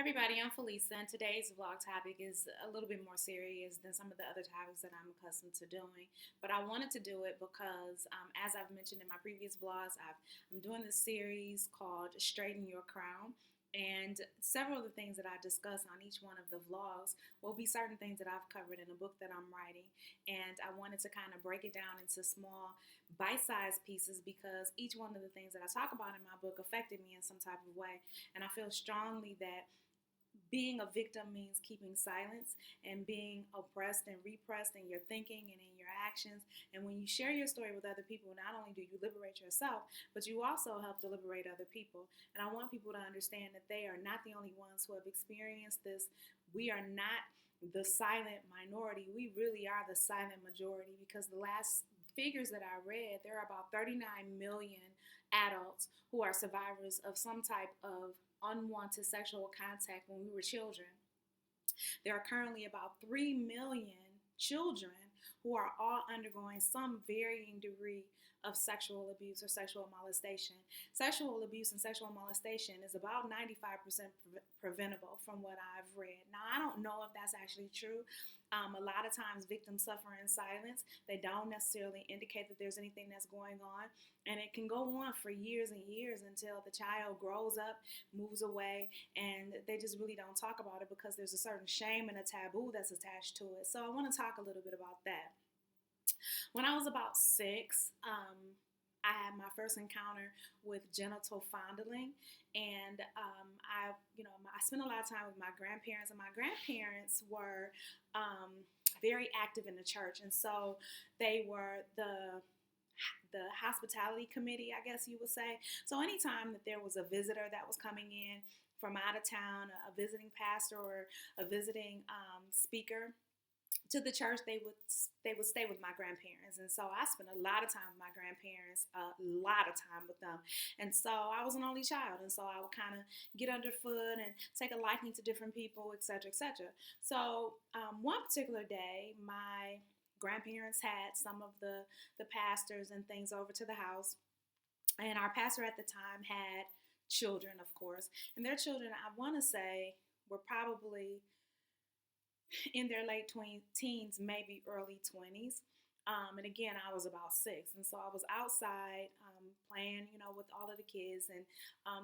Everybody, I'm Felisa, and today's vlog topic is a little bit more serious than some of the other topics that I'm accustomed to doing. But I wanted to do it because, as I've mentioned in my previous vlogs, I'm doing this series called Straighten Your Crown. And several of the things that I discuss on each one of the vlogs will be certain things that I've covered in a book that I'm writing. And I wanted to kind of break it down into small, bite sized pieces because each one of the things that I talk about in my book affected me in some type of way. And I feel strongly that being a victim means keeping silence and being oppressed and repressed in your thinking and in your actions. And when you share your story with other people, not only do you liberate yourself, but you also help to liberate other people. And I want people to understand that they are not the only ones who have experienced this. We are not the silent minority. We really are the silent majority because the last figures that I read, there are about 39 million adults who are survivors of some type of unwanted sexual contact when we were children. There are currently about 3 million children who are all undergoing some varying degree of sexual abuse or sexual molestation. Sexual abuse and sexual molestation is about 95% preventable from what I've read. Now, I don't know if that's actually true. A lot of times victims suffer in silence. They don't necessarily indicate that there's anything that's going on. And it can go on for years and years until the child grows up, moves away, and they just really don't talk about it because there's a certain shame and a taboo that's attached to it. So I want to talk a little bit about that. When I was about six, I had my first encounter with genital fondling, and I spent a lot of time with my grandparents, and my grandparents were very active in the church, and so they were the hospitality committee, I guess you would say. So anytime that there was a visitor that was coming in from out of town, a visiting pastor or a visiting speaker to the church, they would stay with my grandparents. And so I spent a lot of time with my grandparents, a lot of time with them. And so I was an only child, and so I would kind of get underfoot and take a liking to different people, etc., etc. So one particular day, my grandparents had some of the pastors and things over to the house, and our pastor at the time had children, of course, and their children, I want to say, were probably in their late teens, maybe early 20s. And again, I was about six. And so I was outside playing, with all of the kids. And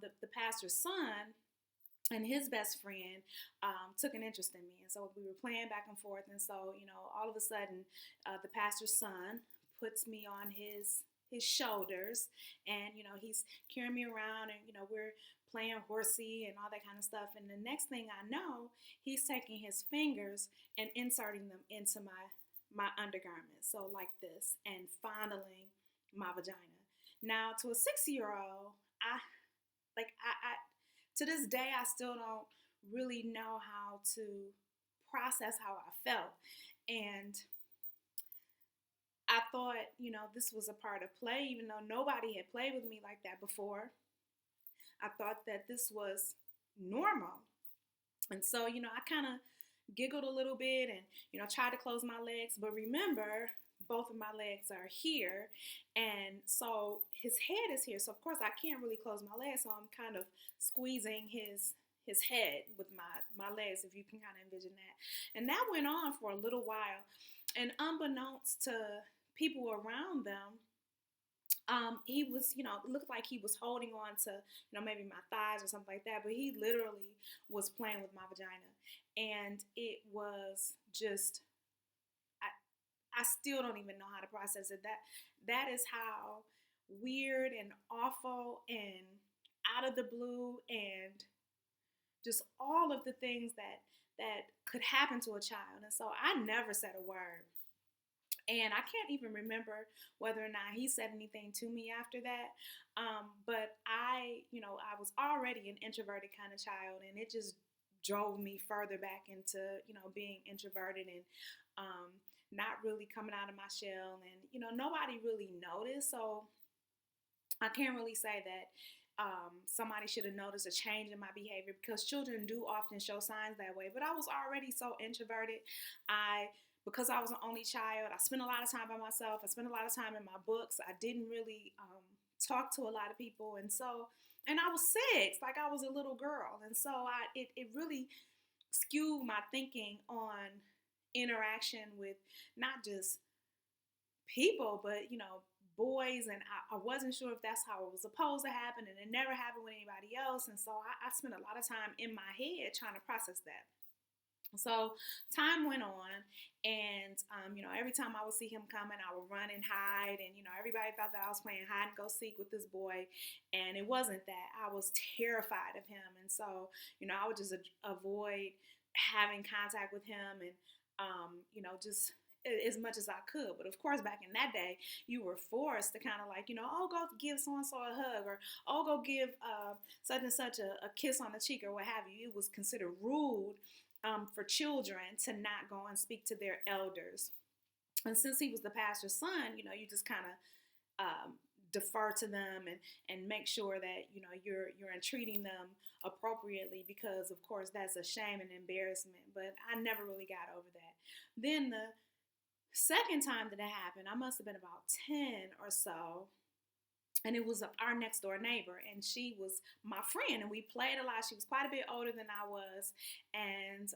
the pastor's son and his best friend took an interest in me. And so we were playing back and forth. And so, all of a sudden, the pastor's son puts me on his shoulders, and he's carrying me around, and we're playing horsey and all that kind of stuff. And the next thing I know, he's taking his fingers and inserting them into my undergarments, so like this, and fondling my vagina. Now, to a 6-year-old, I to this day I still don't really know how to process how I felt. And I thought, this was a part of play, even though nobody had played with me like that before. I thought that this was normal. And so, I kind of giggled a little bit and, tried to close my legs. But remember, both of my legs are here. And so his head is here. So, of course, I can't really close my legs. So I'm kind of squeezing his head with my legs, if you can kind of envision that. And that went on for a little while. And unbeknownst to people around them, he was, looked like he was holding on to, maybe my thighs or something like that, but he literally was playing with my vagina. And it was just, I still don't even know how to process it. That is how weird and awful and out of the blue and just all of the things that could happen to a child. And so I never said a word. And I can't even remember whether or not he said anything to me after that. But I was already an introverted kind of child, and it just drove me further back into, being introverted and not really coming out of my shell. And, nobody really noticed. So I can't really say that somebody should have noticed a change in my behavior, because children do often show signs that way. But I was already so introverted. Because I was an only child, I spent a lot of time by myself. I spent a lot of time in my books. I didn't really talk to a lot of people. And so And I was 6, like I was a little girl. And so it really skewed my thinking on interaction with not just people, but boys. And I wasn't sure if that's how it was supposed to happen, and it never happened with anybody else. And so I spent a lot of time in my head trying to process that. So time went on, and every time I would see him coming, I would run and hide, and everybody thought that I was playing hide and go seek with this boy, and it wasn't that. I was terrified of him, and so I would just avoid having contact with him, and just as much as I could. But of course, back in that day, you were forced to kind of like, oh, go give so and so a hug, or oh, go give such and such a kiss on the cheek, or what have you. It was considered rude for children to not go and speak to their elders. And since he was the pastor's son, you just kind of defer to them, and make sure that you're entreating them appropriately, because of course that's a shame and embarrassment. But I never really got over that. Then the second time that it happened, I must have been about 10 or so, and it was our next door neighbor, and she was my friend, and we played a lot. She was quite a bit older than I was, and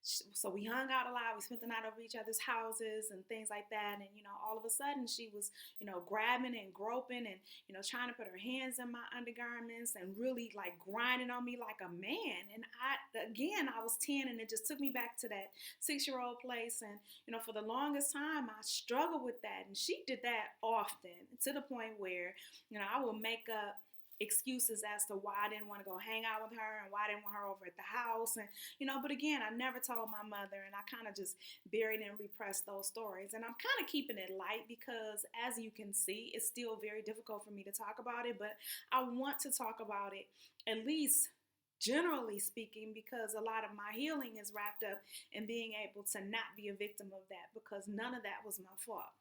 so we hung out a lot. We spent the night over each other's houses and things like that. And all of a sudden she was grabbing and groping, and trying to put her hands in my undergarments, and really like grinding on me like a man. And I was 10, and it just took me back to that 6-year-old place. And for the longest time I struggled with that, and she did that often, to the point where I would make up excuses as to why I didn't want to go hang out with her, and why I didn't want her over at the house. And but again, I never told my mother, and I kind of just buried and repressed those stories. And I'm kind of keeping it light because, as you can see, it's still very difficult for me to talk about it, but I want to talk about it, at least generally speaking, because a lot of my healing is wrapped up in being able to not be a victim of that, because none of that was my fault.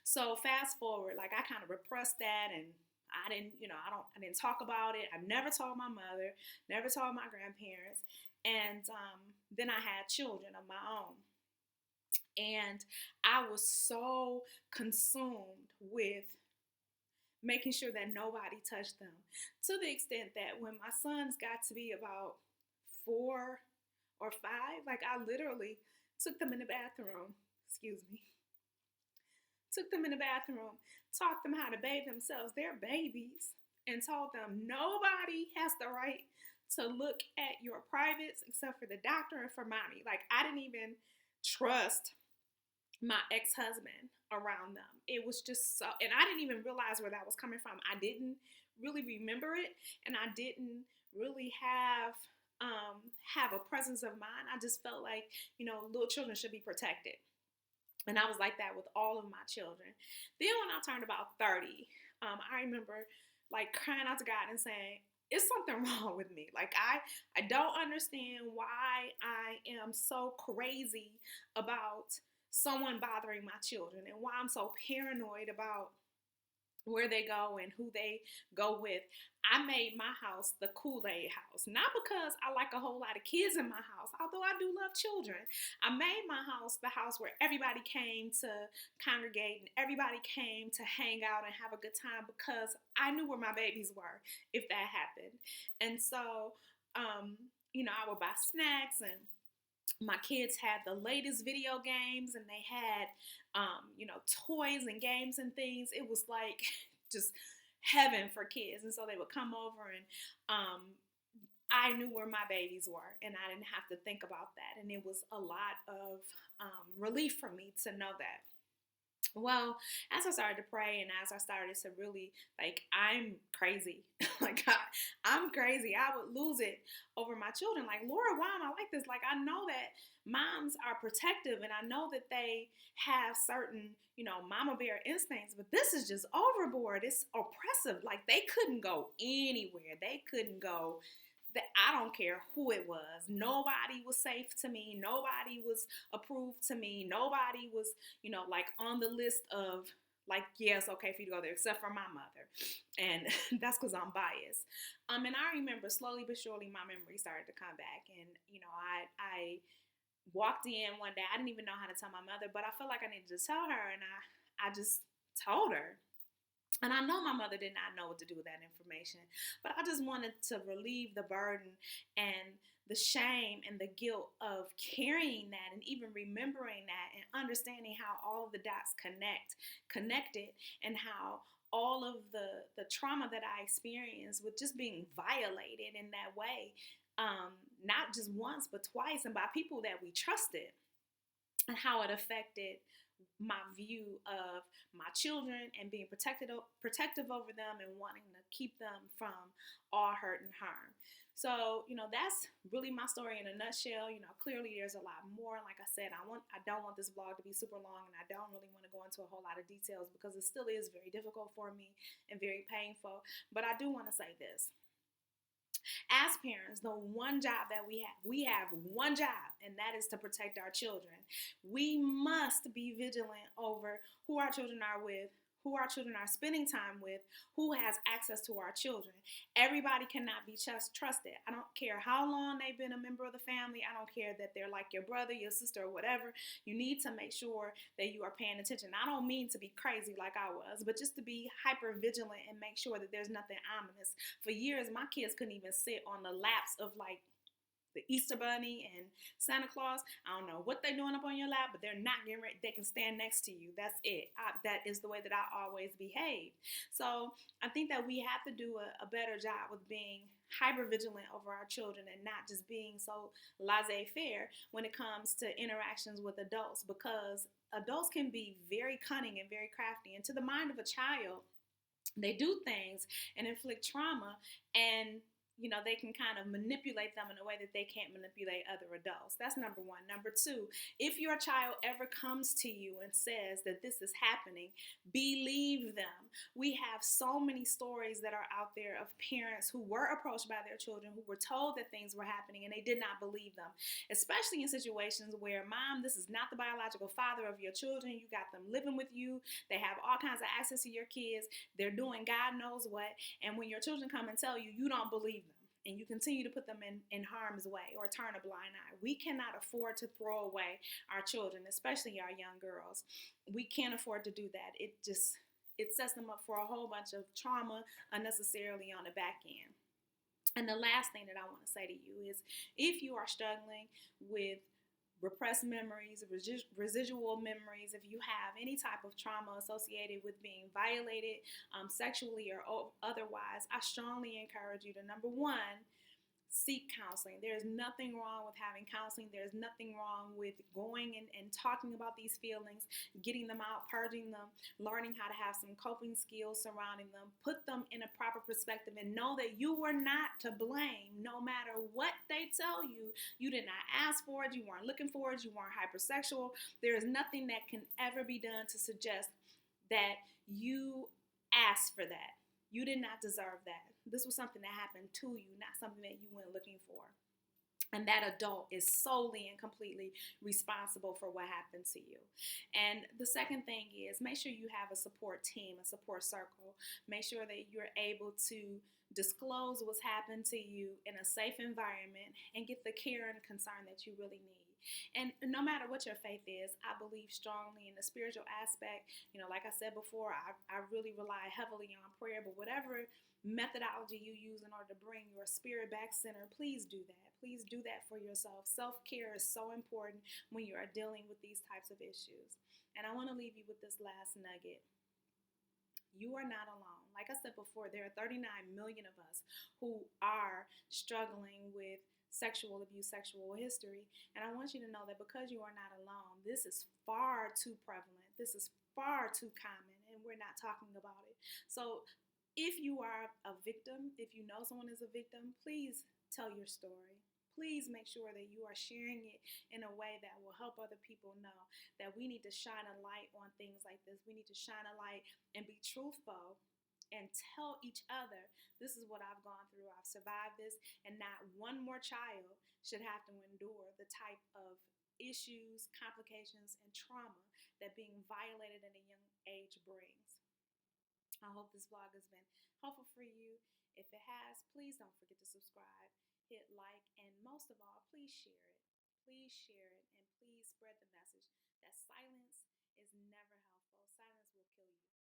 So fast forward, like I kind of repressed that, and I didn't talk about it. I never told my mother, never told my grandparents. And then I had children of my own. And I was so consumed with making sure that nobody touched them, to the extent that when my sons got to be about 4 or 5, like I literally took them in the bathroom, excuse me, took them in the bathroom, taught them how to bathe themselves. They're babies. And told them nobody has the right to look at your privates except for the doctor and for mommy. Like, I didn't even trust my ex-husband around them. It was just so, and I didn't even realize where that was coming from. I didn't really remember it, and I didn't really have a presence of mind. I just felt like, little children should be protected. And I was like that with all of my children. Then when I turned about 30, I remember like crying out to God and saying, it's something wrong with me. Like, I don't understand why I am so crazy about someone bothering my children, and why I'm so paranoid about where they go and who they go with. I made my house the Kool-Aid house, not because I like a whole lot of kids in my house, although I do love children. I made my house the house where everybody came to congregate, and everybody came to hang out and have a good time, because I knew where my babies were if that happened. And so, I would buy snacks, and my kids had the latest video games, and they had, toys and games and things. It was like just heaven for kids. And so they would come over, and I knew where my babies were, and I didn't have to think about that. And it was a lot of relief for me to know that. Well, as I started to pray, and as I started to really, like, I'm crazy. Like, I'm crazy. I would lose it over my children. Like, Lord, why am I like this? Like, I know that moms are protective, and I know that they have certain, mama bear instincts, but this is just overboard. It's oppressive. Like, they couldn't go anywhere. They couldn't go. I don't care who it was. Nobody was safe to me. Nobody was approved to me. Nobody was, like on the list of like, yes, okay for you to go there, except for my mother. And that's because I'm biased. And I remember slowly but surely my memory started to come back. And, I walked in one day. I didn't even know how to tell my mother, but I felt like I needed to tell her. And I just told her. And I know my mother did not know what to do with that information, but I just wanted to relieve the burden and the shame and the guilt of carrying that and even remembering that and understanding how all of the dots connected, and how all of the trauma that I experienced with just being violated in that way, not just once but twice, and by people that we trusted, and how it affected my view of my children and being protective over them and wanting to keep them from all hurt and harm. So, that's really my story in a nutshell. Clearly there's a lot more. Like I said, I don't want this vlog to be super long, and I don't really want to go into a whole lot of details because it still is very difficult for me and very painful. But I do want to say this. As parents, the one job that we have one job, and that is to protect our children. We must be vigilant over who our children are with, who our children are spending time with, who has access to our children. Everybody cannot be trusted. I don't care how long they've been a member of the family. I don't care that they're like your brother, your sister, or whatever. You need to make sure that you are paying attention. I don't mean to be crazy like I was, but just to be hyper vigilant and make sure that there's nothing ominous. For years, my kids couldn't even sit on the laps of like the Easter Bunny and Santa Claus. I don't know what they're doing up on your lap, but they're not getting ready. They can stand next to you. That's it. That is the way that I always behave. So I think that we have to do a better job with being hyper vigilant over our children and not just being so laissez-faire when it comes to interactions with adults, because adults can be very cunning and very crafty. And to the mind of a child, they do things and inflict trauma, and they can kind of manipulate them in a way that they can't manipulate other adults. That's number one. Number two, if your child ever comes to you and says that this is happening, believe them. We have so many stories that are out there of parents who were approached by their children, who were told that things were happening and they did not believe them, especially in situations where, mom, this is not the biological father of your children. You got them living with you. They have all kinds of access to your kids. They're doing God knows what. And when your children come and tell you, you don't believe them, and you continue to put them in harm's way or turn a blind eye. We cannot afford to throw away our children, especially our young girls. We can't afford to do that. It sets them up for a whole bunch of trauma unnecessarily on the back end. And the last thing that I want to say to you is, if you are struggling with repressed memories, residual memories, if you have any type of trauma associated with being violated sexually or otherwise, I strongly encourage you to, number one, seek counseling. There's nothing wrong with having counseling. There's nothing wrong with going and talking about these feelings, getting them out, purging them, learning how to have some coping skills surrounding them, put them in a proper perspective, and know that you were not to blame. No matter what they tell you, you did not ask for it, you weren't looking for it, you weren't hypersexual. There is nothing that can ever be done to suggest that you asked for that. You did not deserve that. This was something that happened to you, not something that you went looking for. And that adult is solely and completely responsible for what happened to you. And the second thing is, make sure you have a support team, a support circle. Make sure that you're able to disclose what's happened to you in a safe environment and get the care and concern that you really need. And no matter what your faith is, I believe strongly in the spiritual aspect. Like I said before, I really rely heavily on prayer, but whatever methodology you use in order to bring your spirit back center, please do that. Please do that for yourself. Self-care is so important when you are dealing with these types of issues. And I want to leave you with this last nugget. You are not alone. Like I said before, there are 39 million of us who are struggling with sexual abuse, sexual history. And I want you to know that because you are not alone, this is far too prevalent. This is far too common, and we're not talking about it. So if you are a victim, if you know someone is a victim, please tell your story. Please make sure that you are sharing it in a way that will help other people know that we need to shine a light on things like this. We need to shine a light and be truthful and tell each other, this is what I've gone through. I've survived this, and not one more child should have to endure the type of issues, complications, and trauma that being violated at a young age brings. I hope this vlog has been helpful for you. If it has, please don't forget to subscribe, hit like, and most of all, please share it. Please share it, and please spread the message that silence is never helpful. Silence will kill you.